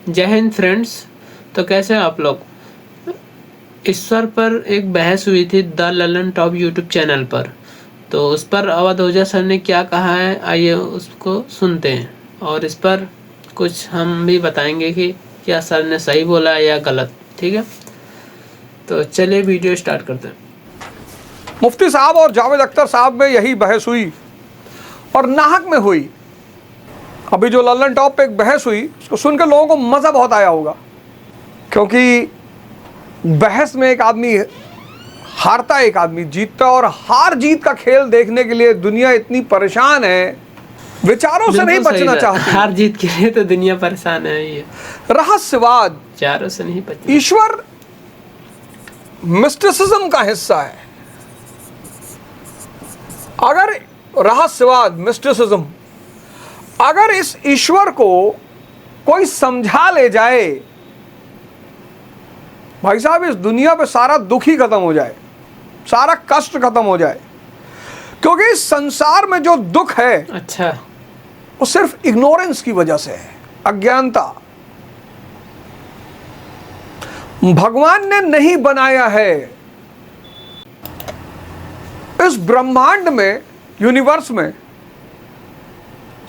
जय हिंद फ्रेंड्स। तो कैसे हैं आप लोग। ईश्वर पर एक बहस हुई थी the Lalan top YouTube channel पर। तो उस पर अवध ओझा सर ने क्या कहा है, आइए उसको सुनते हैं और इस पर कुछ हम भी बताएंगे कि क्या सर ने सही बोला है या गलत। ठीक है, तो चलिए वीडियो स्टार्ट करते हैं। मुफ्ती साहब और जावेद अख्तर साहब में यही बहस हुई और नाहक में हुई। अभी जो ललन टॉप पे एक बहस हुई उसको सुनकर लोगों को मज़ा बहुत आया होगा, क्योंकि बहस में एक आदमी हारता है, एक आदमी जीतता, और हार जीत का खेल देखने के लिए दुनिया इतनी परेशान है, विचारों से नहीं बचना चाहती। हार जीत के लिए तो दुनिया परेशान है। ये रहस्यवाद चारों से नहीं बचना। ईश्वर मिस्टिसिज्म का हिस्सा है। अगर रहस्यवाद मिस्टिसिज्म, अगर इस ईश्वर को कोई समझा ले जाए, भाई साहब इस दुनिया पे सारा दुख ही खत्म हो जाए, सारा कष्ट खत्म हो जाए। क्योंकि इस संसार में जो दुख है अच्छा, वो सिर्फ इग्नोरेंस की वजह से है, अज्ञानता। भगवान ने नहीं बनाया है। इस ब्रह्मांड में, यूनिवर्स में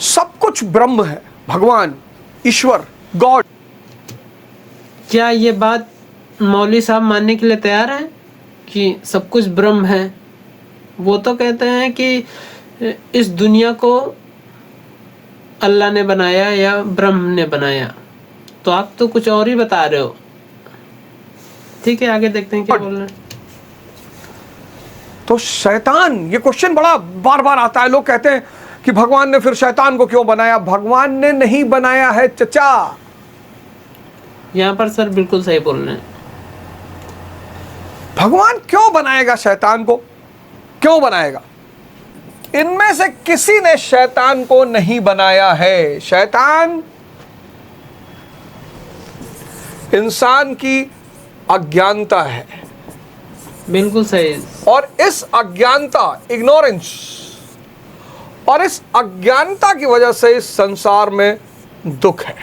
सब कुछ ब्रह्म है, भगवान, ईश्वर, गॉड। क्या ये बात मौलवी साहब मानने के लिए तैयार हैं कि सब कुछ ब्रह्म है? वो तो कहते हैं कि इस दुनिया को अल्लाह ने बनाया या ब्रह्म ने बनाया। तो आप तो कुछ और ही बता रहे हो। ठीक है, आगे देखते हैं क्या बोल रहे हैं। तो शैतान, ये क्वेश्चन बड़ा बार बार आता है। लोग कहते हैं कि भगवान ने फिर शैतान को क्यों बनाया? भगवान ने नहीं बनाया है चचा। यहाँ पर सर बिल्कुल सही बोल रहे हैं। भगवान क्यों बनाएगा शैतान को? क्यों बनाएगा? इनमें से किसी ने शैतान को नहीं बनाया है। शैतान इंसान की अज्ञानता है। बिल्कुल सही। और इस अज्ञानता, इग्नोरेंस, और इस अज्ञानता की वजह से इस संसार में दुख है,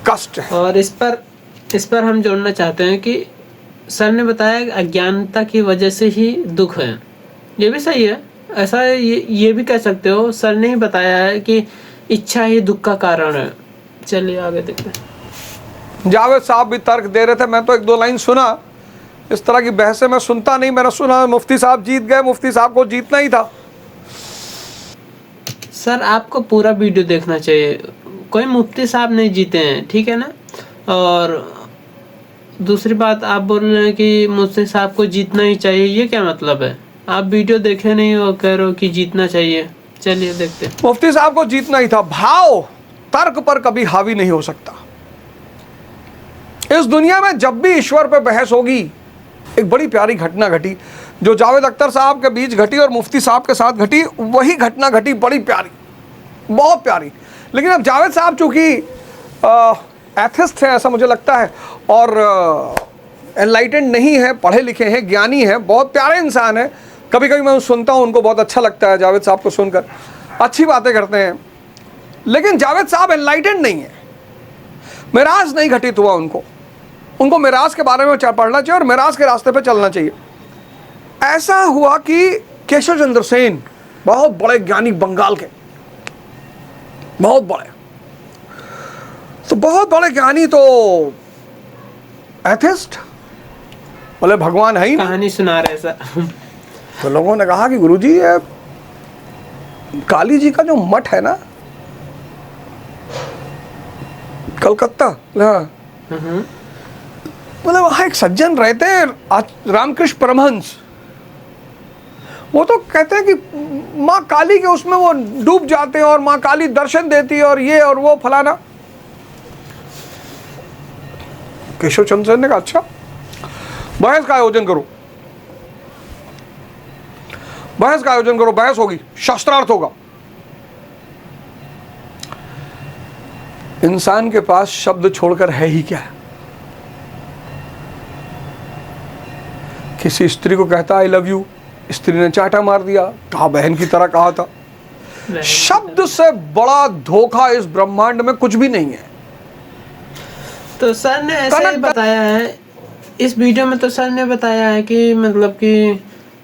कष्ट है। और इस पर हम जोड़ना चाहते हैं कि सर ने बताया अज्ञानता की वजह से ही दुख है। ये भी सही है, ऐसा ये भी कह सकते हो। सर ने ही बताया है कि इच्छा ही दुख का कारण है। चलिए आगे देखते हैं। जावेद साहब भी तर्क दे रहे थे, मैं तो एक दो लाइन सुना। इस तरह की बहसें मैं सुनता नहीं, मैंने सुना मुफ्ती साहब जीत गए, मुफ्ती साहब को जीतना ही था। सर आपको पूरा वीडियो देखना चाहिए। कोई मुफ्ती साहब नहीं जीते हैं, ठीक है ना। और दूसरी बात, आप बोल रहे हैं कि मुफ्ती साहब को जीतना ही चाहिए, ये क्या मतलब है? आप वीडियो देखे नहीं हो, कह रहे हो कि जीतना चाहिए। चलिए देखते हैं। मुफ्ती साहब को जीतना ही था। भाव तर्क पर कभी हावी नहीं हो सकता। इस दुनिया में जब भी ईश्वर पे बहस होगी, एक बड़ी प्यारी घटना घटी जो जावेद अख्तर साहब के बीच घटी और मुफ्ती साहब के साथ घटी। वही घटना घटी, बड़ी प्यारी, बहुत प्यारी। लेकिन अब जावेद साहब चूंकि एथिस्ट हैं, ऐसा मुझे लगता है, और एनलाइटेंड नहीं है, पढ़े लिखे हैं, ज्ञानी हैं, बहुत प्यारे इंसान हैं। कभी कभी मैं सुनता हूँ, उनको बहुत अच्छा लगता है जावेद साहब को सुनकर, अच्छी बातें करते हैं। लेकिन जावेद साहब एनलाइटेंड नहीं है। मिराज नहीं घटित हुआ उनको मिराज के बारे में पढ़ना चाहिए और मिराज के रास्ते पे चलना चाहिए। ऐसा हुआ कि केशव चंद्र सेन, बहुत बड़े ज्ञानी, बंगाल के बहुत बड़े, तो बहुत बड़े ज्ञानी, तो एथिस्ट, बोले भगवान है ही नहीं। कहानी सुना रहे सर। तो लोगों ने कहा कि गुरुजी, ये काली जी का जो मठ है ना, कलकत्ता, हाँ, बोले वहाँ एक सज्जन रहते हैं, रामकृष्ण परमहंस। वो तो कहते हैं कि माँ काली के उसमें वो डूब जाते हैं और माँ काली दर्शन देती है और ये और वो फलाना। केशव चंद्र सेन ने कहा अच्छा, बहस का आयोजन करो, बहस का आयोजन करो, बहस होगी, शास्त्रार्थ होगा। इंसान के पास शब्द छोड़कर है ही क्या? किसी स्त्री को कहता आई लव यू, स्त्री ने चाटा मार दिया, कहा बहन की तरह कहा था। शब्द से बड़ा धोखा इस ब्रह्मांड में कुछ भी नहीं है। तो सर ने ऐसे ही कनक बताया है इस वीडियो में। तो सर ने बताया है कि मतलब कि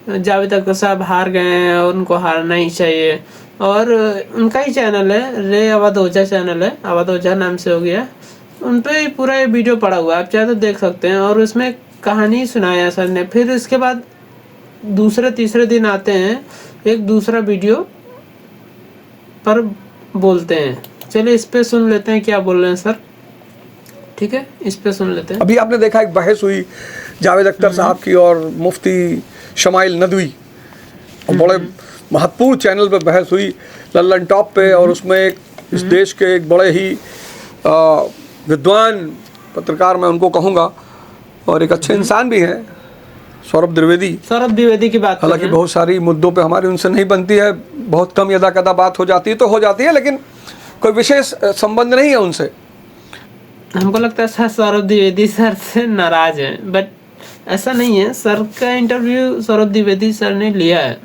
जावेद अख्तर साहब हार गए हैं और उनको हारना ही चाहिए। और उनका ही चैनल है, रे अवध ओझा चैनल है, अवध ओझा नाम से हो गया। उन पे ही पूरा ये वीडियो पड़ा हुआ है, आप चाहे तो देख सकते हैं। और उसमें कहानी सुनाया सर ने। फिर इसके बाद दूसरे तीसरे दिन आते हैं, एक दूसरा वीडियो पर बोलते हैं। चलिए इस पे सुन लेते हैं क्या बोल रहे हैं सर। ठीक है, इस पे सुन लेते हैं। अभी आपने देखा एक बहस हुई जावेद अख्तर साहब की और मुफ्ती शमाइल नदवी, और बड़े महत्वपूर्ण चैनल पे बहस हुई लल्लन टॉप पे। और उसमें एक इस देश के एक बड़े ही विद्वान पत्रकार, मैं उनको कहूँगा, और एक अच्छे इंसान भी हैं, सौरभ द्विवेदी की बात हालांकि बहुत सारी मुद्दों पे हमारी उनसे नहीं बनती है, बहुत कम यदा कदा बात हो जाती है तो हो जाती है, लेकिन कोई विशेष संबंध नहीं है उनसे। हमको लगता है सर सौरभ द्विवेदी सर से नाराज है, बट ऐसा नहीं है। सर का इंटरव्यू सौरभ द्विवेदी सर ने लिया है,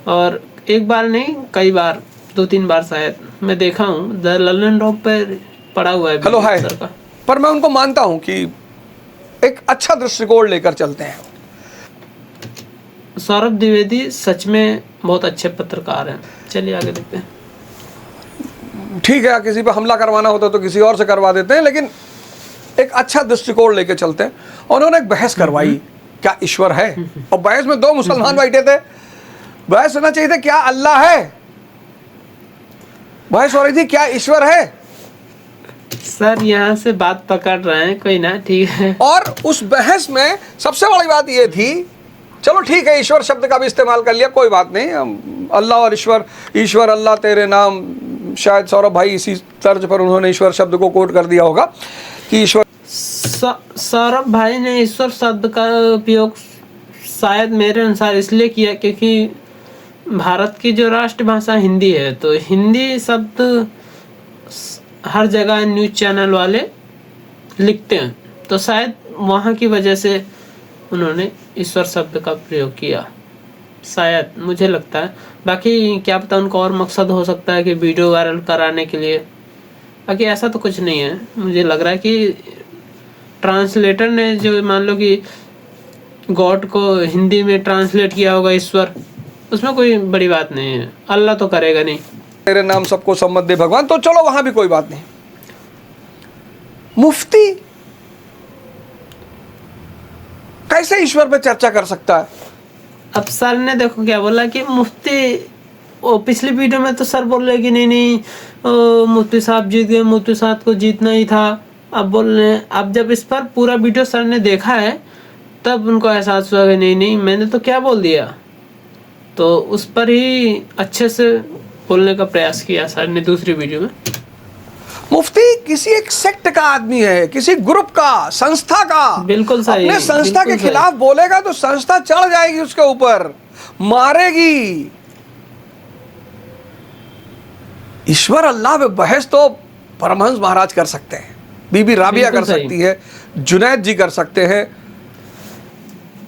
और एक बार नहीं कई बार, 2-3 बार शायद मैं देखा हूँ। द लल्लन टॉप पर पड़ा हुआ है हेलो हाय सर का। पर मैं उनको मानता हूँ कि एक अच्छा दृष्टिकोण लेकर चलते हैं। सौरभ द्विवेदी सच में बहुत अच्छे पत्रकार हैं। चलिए आगे देखते हैं। ठीक है, किसी पे हमला करवाना होता तो किसी और से करवा देते हैं, लेकिन एक अच्छा दृष्टिकोण लेके चलते हैं। और उन्होंने एक बहस करवाई, क्या ईश्वर है? और बहस में 2 मुसलमान बैठे थे। बहस होना चाहिए था क्या अल्लाह है, बहस हो रही थी क्या ईश्वर है। सर यहाँ से बात पकड़ रहे हैं कोई ना, ठीक है। और उस बहस में सबसे बड़ी बात यह थी, चलो ठीक है ईश्वर शब्द का भी इस्तेमाल कर लिया, कोई बात नहीं, अल्लाह और ईश्वर अल्लाह तेरे नाम, शायद सौरभ भाई इसी तर्ज पर उन्होंने ईश्वर शब्द को कोट कर दिया होगा कि ईश्वर। सौरभ भाई ने ईश्वर शब्द का उपयोग शायद मेरे अनुसार इसलिए किया क्योंकि भारत की जो राष्ट्रभाषा हिंदी है, तो हिंदी शब्द हर जगह न्यूज़ चैनल वाले लिखते हैं, तो शायद वहाँ की वजह से उन्होंने ईश्वर शब्द का प्रयोग किया, शायद मुझे लगता है। बाकी क्या पता उनको और मकसद हो सकता है कि वीडियो वायरल कराने के लिए। बाकी ऐसा तो कुछ नहीं है। मुझे लग रहा है कि ट्रांसलेटर ने जो मान लो कि गॉड को हिंदी में ट्रांसलेट किया होगा ईश्वर, उसमें कोई बड़ी बात नहीं है। अल्लाह तो करेगा नहीं। तेरे नाम सबको सम्मत दे भगवान, तो चलो वहां भी कोई बात नहीं। मुफ्ती कैसे ईश्वर पे चर्चा कर सकता है? अब सर ने देखो क्या बोला कि मुफ्ती, वो पिछली वीडियो में तो सर बोल रहे कि नहीं मुफ्ती साहब जीत गए, मुफ्ती साहब को जीतना ही था। अब बोल रहे हैं, अब जब इस पर पूरा वीडियो सर ने देखा है तब उनको एहसास हुआ कि नहीं मैंने तो क्या बोल दिया। तो उस पर ही अच्छे से बोलने का प्रयास किया सर ने दूसरी वीडियो में। मुफ्ती किसी एक सेक्ट का आदमी है, किसी ग्रुप का, संस्था का। बिल्कुल सही। अपने संस्था के खिलाफ बोलेगा तो संस्था चढ़ जाएगी उसके ऊपर, मारेगी। ईश्वर अल्लाह पे बहस तो परमहंस महाराज कर सकते हैं, बीबी राबिया कर सकती है, जुनैद जी कर सकते हैं।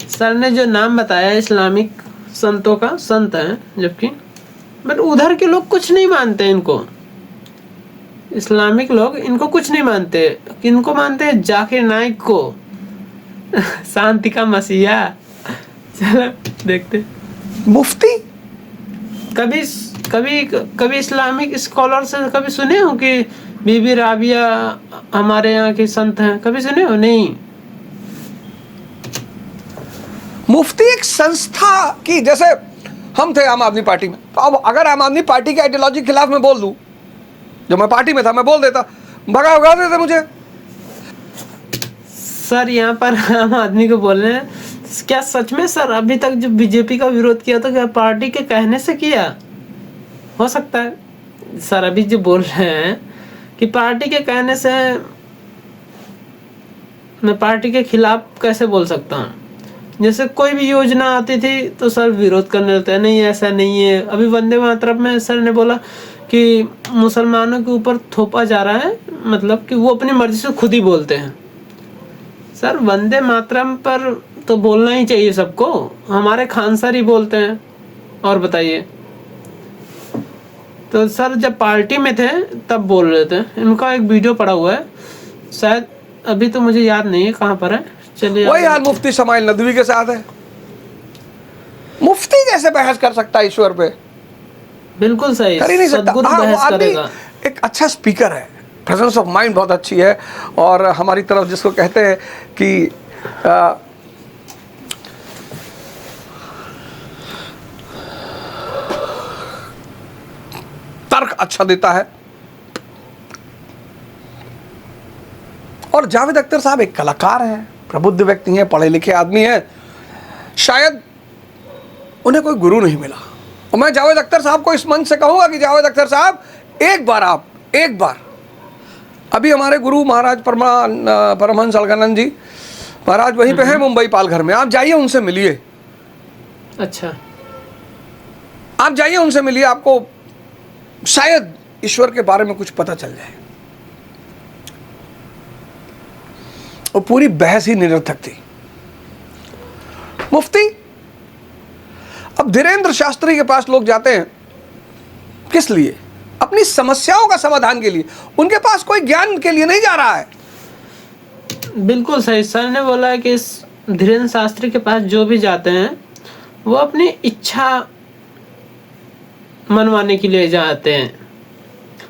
सर ने जो नाम बताया इस्लामिक संतों का, संत हैं जबकि, बट उधर के लोग कुछ नहीं मानते इनको। इस्लामिक लोग इनको कुछ नहीं मानते। किनको मानते हैं? जाकिर नाइक को, शांति का मसीहा। चलो देखते। मुफ्ती कभी इस्लामिक स्कॉलर से कभी सुने हो कि बीबी राबिया हमारे यहाँ के संत हैं? कभी सुने हो? नहीं। मुफ्ती एक संस्था की, जैसे हम थे आम आदमी पार्टी में, तो अब अगर आम आदमी पार्टी के आइडियोलॉजी के खिलाफ मैं बोल दूं, जब मैं पार्टी में था मैं बोल देता, भगा उगा देते मुझे। सर यहाँ पर आम आदमी को बोल रहे हैं, क्या सच में सर अभी तक जो बीजेपी का विरोध किया तो क्या पार्टी के कहने से किया? हो सकता है सर अभी जो बोल रहे हैं कि पार्टी के कहने से मैं पार्टी के खिलाफ कैसे बोल सकता हूँ। जैसे कोई भी योजना आती थी तो सर विरोध करने लगते हैं, नहीं ऐसा नहीं है। अभी वंदे मातरम में सर ने बोला कि मुसलमानों के ऊपर थोपा जा रहा है, मतलब कि वो अपनी मर्जी से खुद ही बोलते हैं। सर वंदे मातरम पर तो बोलना ही चाहिए सबको, हमारे खान सर ही बोलते हैं। और बताइए, तो सर जब पार्टी में थे तब बोल रहे थे। इनका एक वीडियो पड़ा हुआ है, शायद अभी तो मुझे याद नहीं है कहाँ पर है। चलिए वही हाल मुफ्ती शमाइल नदवी के साथ है। मुफ्ती कैसे बहस कर सकता है ईश्वर पे? बिल्कुल सही, कर ही नहीं सकता। सदगुरु हाँ, वो बहस आदमी करेगा। एक अच्छा स्पीकर है, प्रेजेंस ऑफ माइंड बहुत अच्छी है। और हमारी तरफ जिसको कहते हैं कि तर्क अच्छा देता है। और जावेद अख्तर साहब एक कलाकार हैं, प्रबुद्ध व्यक्ति हैं, पढ़े लिखे आदमी हैं। शायद उन्हें कोई गुरु नहीं मिला। और मैं जावेद अख्तर साहब को इस मंच से कहूंगा कि जावेद अख्तर साहब, एक बार अभी हमारे गुरु महाराज परमहंस अलकानंद जी महाराज वहीं पे हैं मुंबई पालघर में, आप जाइए उनसे मिलिए। अच्छा, आप जाइए उनसे मिलिए, आपको शायद ईश्वर के बारे में कुछ पता चल जाए। और पूरी बहस ही निरर्थक थी। मुफ्ती, अब धीरेन्द्र शास्त्री के पास लोग जाते हैं किस लिए? अपनी समस्याओं का समाधान के लिए। उनके पास कोई ज्ञान के लिए नहीं जा रहा है। बिल्कुल सही। सर ने बोला है कि इस धीरेन्द्र शास्त्री के पास जो भी जाते हैं वो अपनी इच्छा मनवाने के लिए जाते हैं।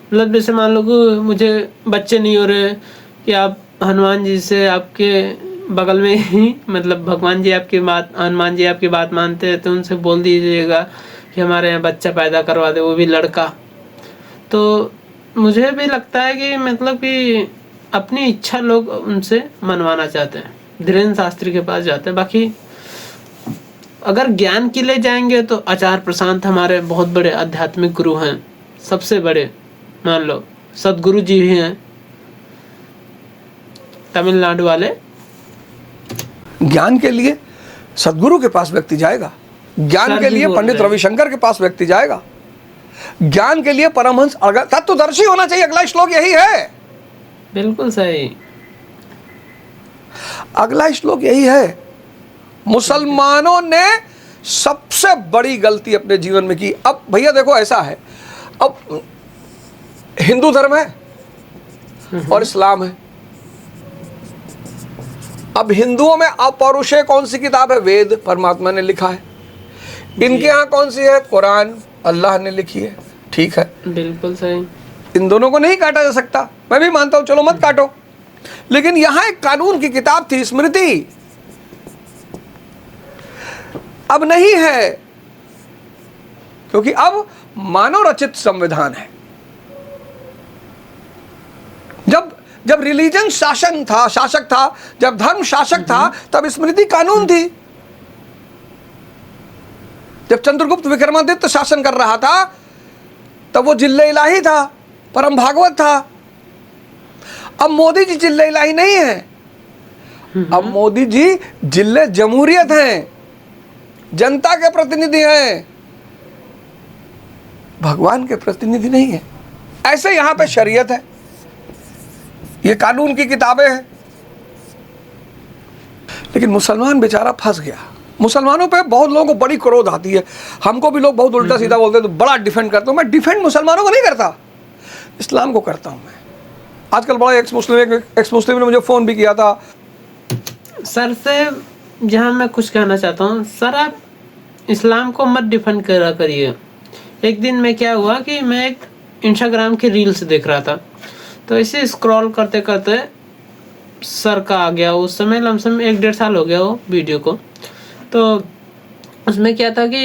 मतलब जैसे मान लो कि मुझे बच्चे नहीं हो रहे, कि आप हनुमान जी से आपके बगल में ही मतलब भगवान जी आपकी बात, हनुमान जी आपकी बात मानते हैं, तो उनसे बोल दीजिएगा कि हमारे यहाँ बच्चा पैदा करवा दे, वो भी लड़का। तो मुझे भी लगता है कि मतलब कि अपनी इच्छा लोग उनसे मनवाना चाहते हैं, धीरेन्द्र शास्त्री के पास जाते हैं। बाकी अगर ज्ञान के लिए जाएंगे तो आचार्य प्रशांत हमारे बहुत बड़े आध्यात्मिक गुरु हैं, सबसे बड़े। मान लो सदगुरु जी भी हैं, तमिलनाडु वाले। ज्ञान के लिए सदगुरु के पास व्यक्ति जाएगा, ज्ञान के लिए पंडित रविशंकर के पास व्यक्ति जाएगा, ज्ञान के लिए परमहंस तत्वदर्शी होना चाहिए। अगला श्लोक यही है। बिल्कुल सही। अगला श्लोक यही है। मुसलमानों ने सबसे बड़ी गलती अपने जीवन में की। अब भैया देखो, ऐसा है, अब हिंदू धर्म है और इस्लाम है। अब हिंदुओं में अपौरुषेय कौन सी किताब है? वेद, परमात्मा ने लिखा है। इनके यहाँ कौन सी है? कुरान, अल्लाह ने लिखी है। ठीक है, बिल्कुल सही। इन दोनों को नहीं काटा जा सकता, मैं भी मानता हूं, चलो मत काटो। लेकिन यहां एक कानून की किताब थी, स्मृति, अब नहीं है, क्योंकि अब मानव रचित संविधान है। जब रिलीजन शासक था, जब धर्म शासक था, तब स्मृति कानून थी। जब चंद्रगुप्त विक्रमादित्य शासन कर रहा था, तब वो जिल्ले इलाही था, परम भागवत था। अब मोदी जी जिल्ले इलाही नहीं है, अब मोदी जी जिल्ले जमहूरियत हैं, जनता के प्रतिनिधि हैं, भगवान के प्रतिनिधि नहीं है। ऐसे यहां पे शरीयत है, ये कानून की किताबें हैं। लेकिन मुसलमान बेचारा फंस गया। मुसलमानों पे बहुत लोगों को बड़ी क्रोध आती है, हमको भी लोग बहुत उल्टा सीधा बोलते हैं, तो बड़ा डिफेंड करता हूं। मैं डिफेंड मुसलमानों को नहीं करता, इस्लाम को करता हूं मैं। आजकल बड़ा एक्स मुस्लिम ने मुझे फ़ोन भी किया था। सर से जहाँ मैं कुछ कहना चाहता हूँ, सर आप इस्लाम को मत डिफेंड करा करिए। एक दिन में क्या हुआ कि मैं एक इंस्टाग्राम की रील्स देख रहा था, तो इसे स्क्रॉल करते करते सर का आ गया। उस समय लमसम 1-1.5 साल हो गया वो वीडियो को। तो उसमें क्या था कि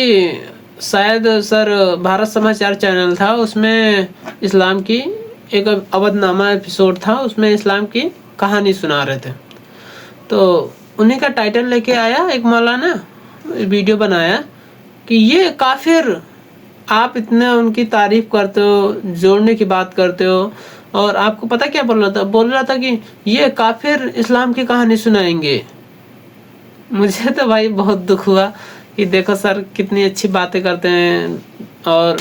शायद सर भारत समाचार चैनल था, उसमें इस्लाम की एक अवधनामा एपिसोड था, उसमें इस्लाम की कहानी सुना रहे थे। तो उन्हीं का टाइटल लेके आया एक मौलाना, वीडियो बनाया कि ये काफिर, आप इतना उनकी तारीफ करते हो, जोड़ने की बात करते हो, और आपको पता क्या बोल रहा था कि ये काफिर इस्लाम की कहानी सुनाएंगे। मुझे तो भाई बहुत दुख हुआ कि देखो सर कितनी अच्छी बातें करते हैं, और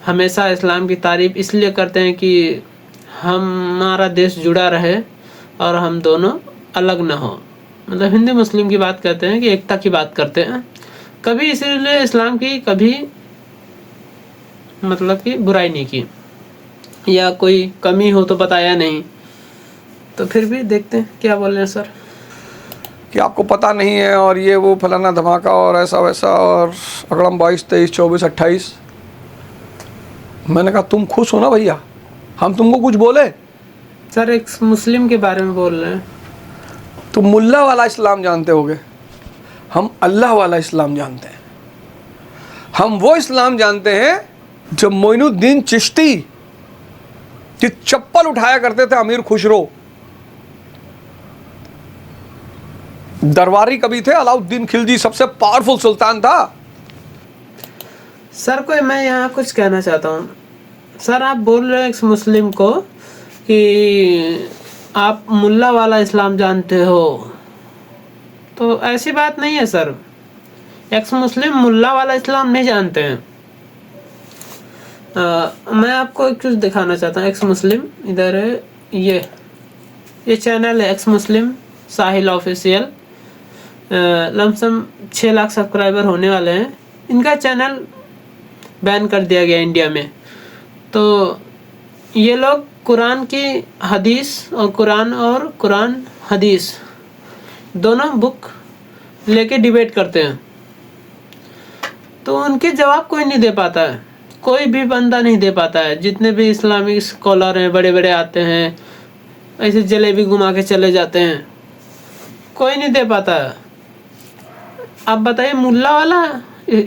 हमेशा इस्लाम की तारीफ इसलिए करते हैं कि हमारा देश जुड़ा रहे और हम दोनों अलग ना हो। मतलब हिंदू मुस्लिम की बात करते हैं, कि एकता की बात करते हैं। कभी इसीलिए इस्लाम की कभी मतलब कि बुराई नहीं की, या कोई कमी हो तो बताया नहीं। तो फिर भी देखते हैं क्या बोल रहे हैं सर। कि आपको पता नहीं है और ये वो फलाना धमाका और ऐसा वैसा और अकड़म 22, 23, 24, 28। मैंने कहा तुम खुश हो ना भैया, हम तुमको कुछ बोले? सर एक मुस्लिम के बारे में बोल रहे हैं। तुम मुल्ला वाला इस्लाम जानते होगे, हम अल्लाह वाला इस्लाम जानते हैं। हम वो इस्लाम जानते हैं जब मोइनुद्दीन चिश्ती की चप्पल उठाया करते थे अमीर खुसरो। दरबारी कवि थे, अलाउद्दीन खिलजी सबसे पावरफुल सुल्तान था। सर कोई मैं यहाँ कुछ कहना चाहता हूँ। सर आप बोल रहे हैं एक मुस्लिम को कि आप मुल्ला वाला इस्लाम जानते हो, तो ऐसी बात नहीं है सर। एक्स मुस्लिम मुल्ला वाला इस्लाम नहीं जानते हैं। मैं आपको एक चीज़ दिखाना चाहता हूँ। एक्स मुस्लिम इधर है, ये चैनल है एक्स मुस्लिम साहिल ऑफिशियल। लमसम 6 लाख सब्सक्राइबर होने वाले हैं। इनका चैनल बैन कर दिया गया इंडिया में। तो ये लोग कुरान की हदीस और कुरान हदीस दोनों बुक लेके डिबेट करते हैं। तो उनके जवाब कोई नहीं दे पाता है, कोई भी बंदा नहीं दे पाता है। जितने भी इस्लामिक स्कॉलर हैं बड़े बड़े आते हैं, ऐसे जलेबी घुमा के चले जाते हैं, कोई नहीं दे पाता है। आप बताइए मुल्ला वाला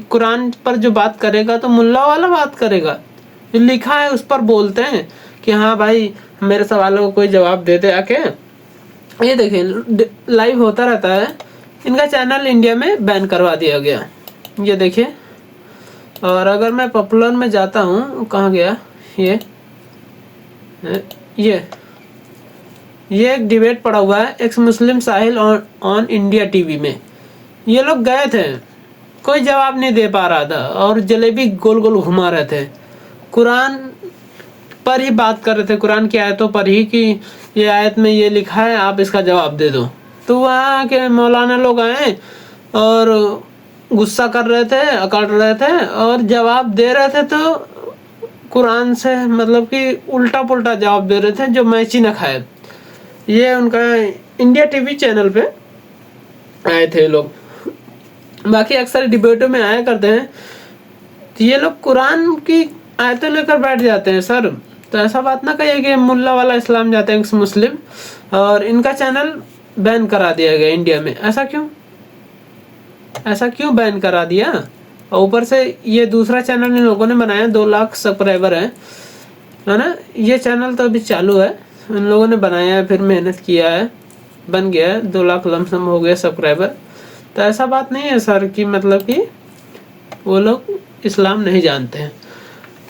कुरान पर जो बात करेगा तो मुल्ला वाला बात करेगा, जो लिखा है उस पर बोलते हैं कि हाँ भाई मेरे सवालों को कोई जवाब दे दे आके। ये देखिए लाइव होता रहता है। इनका चैनल इंडिया में बैन करवा दिया गया, ये देखिए। और अगर मैं पॉपुलर में जाता हूँ, कहाँ गया ये एक डिबेट पड़ा हुआ है x Muslim Sahil on India TV में। ये लोग गए थे, कोई जवाब नहीं दे पा रहा था और जलेबी गोल गोल घुमा रहे थे। कुरान पर ही बात कर रहे थे, कुरान की आयतों पर ही कि ये आयत में ये लिखा है, आप इसका जवाब दे दो। तो वहाँ के मौलाना लोग आए और गुस्सा कर रहे थे, अकड़ रहे थे और जवाब दे रहे थे। तो कुरान से मतलब कि उल्टा पुल्टा जवाब दे रहे थे जो मैच ही न खाए। ये उनका इंडिया टीवी चैनल पे आए थे लोग। बाकी अक्सर डिबेटों में आया करते हैं। तो ये लोग कुरान की आयतें लेकर बैठ जाते हैं सर। तो ऐसा बात ना कहिए कि मुल्ला वाला इस्लाम जाते हैं मुस्लिम। और इनका चैनल बैन करा दिया गया इंडिया में। ऐसा क्यों बैन करा दिया? और ऊपर से ये दूसरा चैनल इन लोगों ने बनाया, 2 लाख सब्सक्राइबर है ना। ये चैनल तो अभी चालू है, इन लोगों ने बनाया है, फिर मेहनत किया है, बन गया है, 2 लाख लमसम हो गया सब्सक्राइबर। तो ऐसा बात नहीं है सर कि मतलब कि वो लोग इस्लाम नहीं जानते हैं।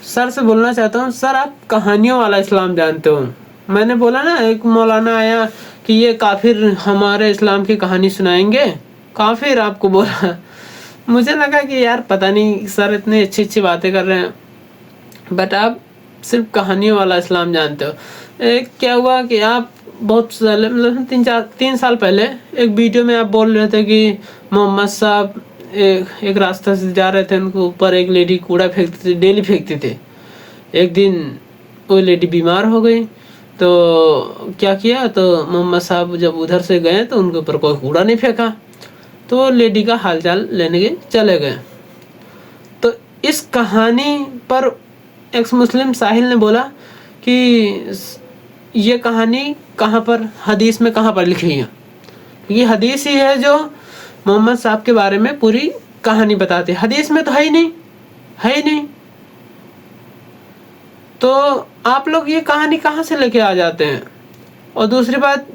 सर से बोलना चाहता हूँ, सर आप कहानियों वाला इस्लाम जानते हो। मैंने बोला ना, एक मौलाना आया कि ये काफिर हमारे इस्लाम की कहानी सुनाएंगे, काफिर आपको बोला। मुझे लगा कि यार पता नहीं सर इतनी अच्छी अच्छी बातें कर रहे हैं, बट आप सिर्फ कहानियों वाला इस्लाम जानते हो। एक क्या हुआ कि आप बहुत साल मतलब 3 साल पहले एक वीडियो में आप बोल रहे थे कि मोहम्मद साहब एक रास्ते से जा रहे थे, उनके ऊपर एक लेडी कूड़ा फेंकती थी, डेली फेंकती थी। एक दिन वो लेडी बीमार हो गई, तो क्या किया, तो मोहम्मद साहब जब उधर से गए तो उनके ऊपर कोई कूड़ा नहीं फेंका, तो लेडी का हालचाल लेने के चले गए। तो इस कहानी पर एक्स मुस्लिम साहिल ने बोला कि ये कहानी कहाँ पर, हदीस में कहाँ पर लिखी है, क्योंकि हदीस ही है जो मोहम्मद साहब के बारे में पूरी कहानी बताती है। हदीस में तो है ही नहीं। तो आप लोग ये कहानी कहाँ से लेके आ जाते हैं? और दूसरी बात,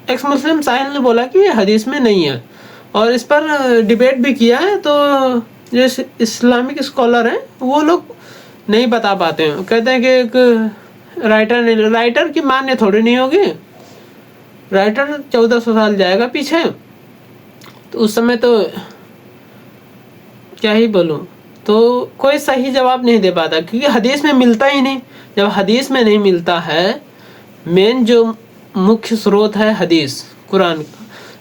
एक्स मुस्लिम साहिल ने बोला कि ये हदीस में नहीं है, और इस पर डिबेट भी किया है। तो जो इस्लामिक स्कॉलर हैं वो लोग नहीं बता पाते हैं, कहते हैं कि एक राइटर की मान्य थोड़ी नहीं होगी। राइटर 1400 साल जाएगा पीछे, तो उस समय तो क्या ही बोलूं, तो कोई सही जवाब नहीं दे पाता, क्योंकि हदीस में मिलता ही नहीं। जब हदीस में नहीं मिलता है, मेन जो मुख्य स्रोत है हदीस कुरान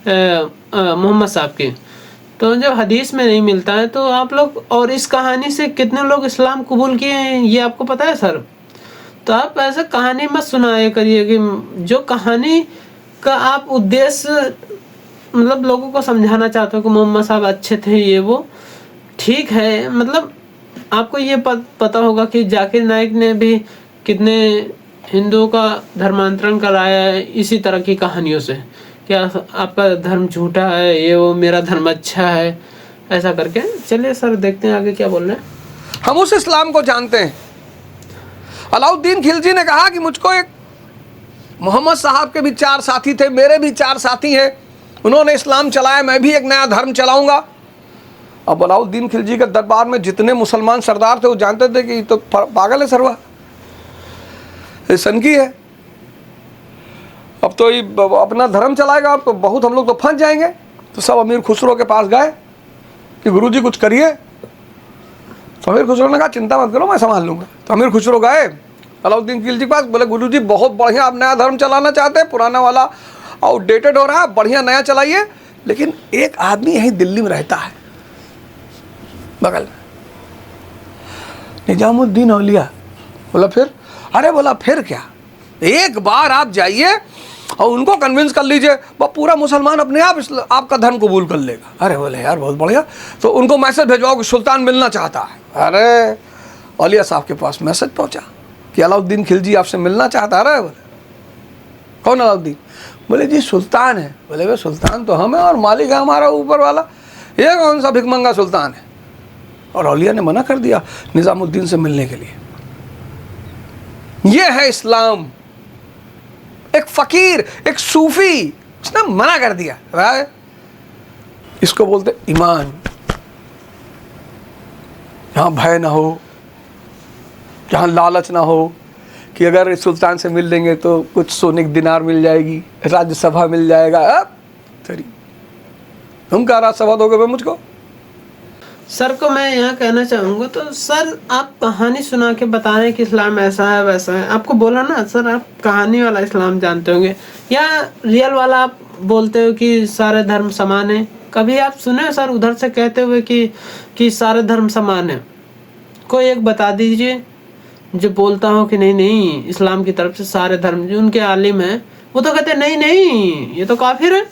मोहम्मद साहब की, तो जब हदीस में नहीं मिलता है तो आप लोग, और इस कहानी से कितने लोग इस्लाम कबूल किए हैं ये आपको पता है सर? तो आप ऐसे कहानी मत सुनाया करिए कि जो कहानी का आप उद्देश्य मतलब लोगों को समझाना चाहते हो कि मोहम्मद साहब अच्छे थे, ये वो ठीक है। मतलब आपको ये पता होगा कि जाकिर नाइक ने भी कितने हिंदुओं का धर्मांतरण कराया है इसी तरह की कहानियों से, क्या आपका धर्म झूठा है, ये वो, मेरा धर्म अच्छा है, ऐसा करके। चलिए सर देखते हैं आगे क्या बोल रहे हैं। हम उस इस्लाम को जानते हैं। अलाउद्दीन खिलजी ने कहा कि मुझको एक मोहम्मद साहब के भी 4 साथी थे, मेरे भी 4 साथी हैं, उन्होंने इस्लाम चलाया, मैं भी एक नया धर्म चलाऊंगा। अब अलाउद्दीन खिलजी के दरबार में जितने मुसलमान सरदार थे वो जानते थे कि तो पागल है सरवा, ये सनकी है, अब तो ये अपना धर्म चलाएगा, अब तो बहुत हम लोग तो फंस जाएंगे। तो सब अमीर खुसरो के पास गए कि गुरुजी कुछ करिए। तो अमीर खुसरो ने कहा चिंता मत करो, मैं संभाल लूँगा। तो अमीर खुसरो गए अलाउद्दीन खिलजी के पास, बोले गुरुजी बहुत बढ़िया आप नया धर्म चलाना चाहते हैं, पुराना वाला आउटडेटेड हो रहा है, बढ़िया नया चलाइए, लेकिन एक आदमी यहीं दिल्ली में रहता है बगल में, निजामुद्दीन औलिया। बोला फिर? अरे बोला फिर क्या, एक बार आप जाइए और उनको कन्विंस कर लीजिए, वह पूरा मुसलमान अपने आप आपका धर्म कबूल कर लेगा। अरे बोले यार बहुत बढ़िया। तो उनको मैसेज भेजवाओ कि सुल्तान मिलना चाहता है। अरे औलिया साहब के पास मैसेज पहुंचा कि अलाउद्दीन खिलजी आपसे मिलना चाहता है। अरे बोले कौन अलाउद्दीन? बोले जी सुल्तान है। बोले वे सुल्तान तो हम है और मालिक है हमारा ऊपर वाला, ये कौन सा भिखमंगा सुल्तान है। और औलिया ने मना कर दिया निजामुद्दीन से मिलने के लिए। यह है इस्लाम। एक फकीर, एक सूफी, उसने मना कर दिया। राय इसको बोलते ईमान। जहां भय ना हो, जहां लालच ना हो कि अगर इस सुल्तान से मिल लेंगे तो कुछ सोने की दिनार मिल जाएगी, राज्यसभा मिल जाएगा। तेरी तुम क्या राज्यसभा दोगे भाई मुझको? सर को मैं यहाँ कहना चाहूँगा, तो सर आप कहानी सुना के बता रहे हैं कि इस्लाम ऐसा है वैसा है। आपको बोला ना सर, आप कहानी वाला इस्लाम जानते होंगे या रियल वाला आप बोलते हो कि सारे धर्म समान है। कभी आप सुने सर उधर से कहते हुए कि सारे धर्म समान है? कोई एक बता दीजिए जो बोलता हो कि नहीं नहीं इस्लाम की तरफ से सारे धर्म, जो उनके आलिम हैं वो तो कहते नहीं नहीं ये तो काफिर है।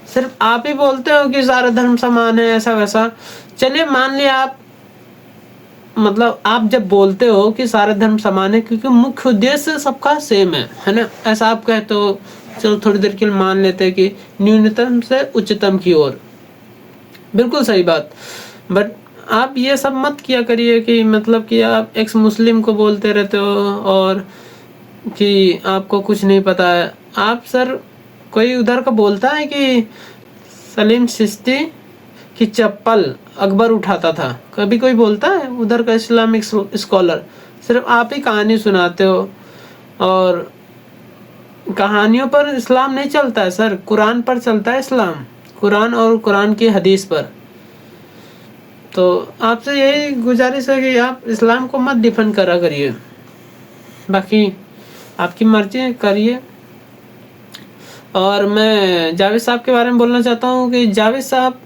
सिर्फ आप ही बोलते हो कि सारे धर्म समान है ऐसा वैसा। चलिए मान लिया आप, मतलब आप जब बोलते हो कि सारे धर्म समान है क्योंकि मुख्य उद्देश्य सबका सेम है ना, ऐसा आप कहते हो। चलो थोड़ी देर के लिए मान लेते हैं कि न्यूनतम से उच्चतम की ओर, बिल्कुल सही बात। बट आप ये सब मत किया करिए कि मतलब कि आप एक्स मुस्लिम को बोलते रहते हो और कि आपको कुछ नहीं पता है। आप सर कोई उधर का बोलता है कि सलीम चिश्ती की चप्पल अकबर उठाता था? कभी कोई बोलता है उधर का इस्लामिक स्कॉलर? सिर्फ आप ही कहानी सुनाते हो और कहानियों पर इस्लाम नहीं चलता है सर, कुरान पर चलता है इस्लाम, कुरान और कुरान की हदीस पर। तो आपसे यही गुजारिश है कि आप इस्लाम को मत डिफेंड करा करिए, बाकी आपकी मर्जी करिए। और मैं जावेद साहब के बारे में बोलना चाहता हूँ कि जावेद साहब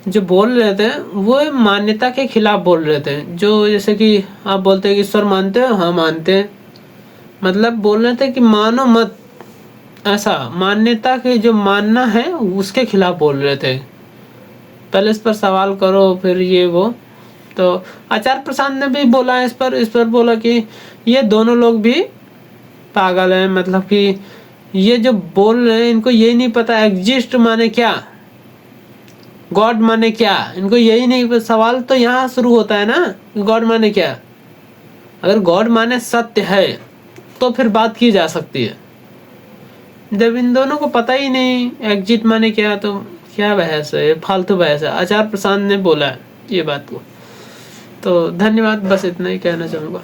जो बोल रहे थे वो मान्यता के खिलाफ बोल रहे थे। जो जैसे कि आप बोलते हैं कि ईश्वर मानते हो, हाँ मानते हैं, मतलब बोल रहे थे कि मानो मत, ऐसा मान्यता के जो मानना है उसके खिलाफ बोल रहे थे। पहले इस पर सवाल करो फिर ये वो। तो आचार्य प्रसाद ने भी बोला इस पर बोला कि ये दोनों लोग भी पागल हैं, मतलब कि ये जो बोल रहे हैं इनको यही नहीं पता एग्जिस्ट माने क्या, गॉड माने क्या, इनको यही नहीं। सवाल तो यहाँ शुरू होता है ना, गॉड माने क्या। अगर गॉड माने सत्य है तो फिर बात की जा सकती है। जब इन दोनों को पता ही नहीं एग्जिट माने क्या, तो क्या बहस है, फालतू बहस है। आचार्य प्रसाद ने बोला है ये बात को। तो धन्यवाद, बस इतना ही कहना चाहूँगा।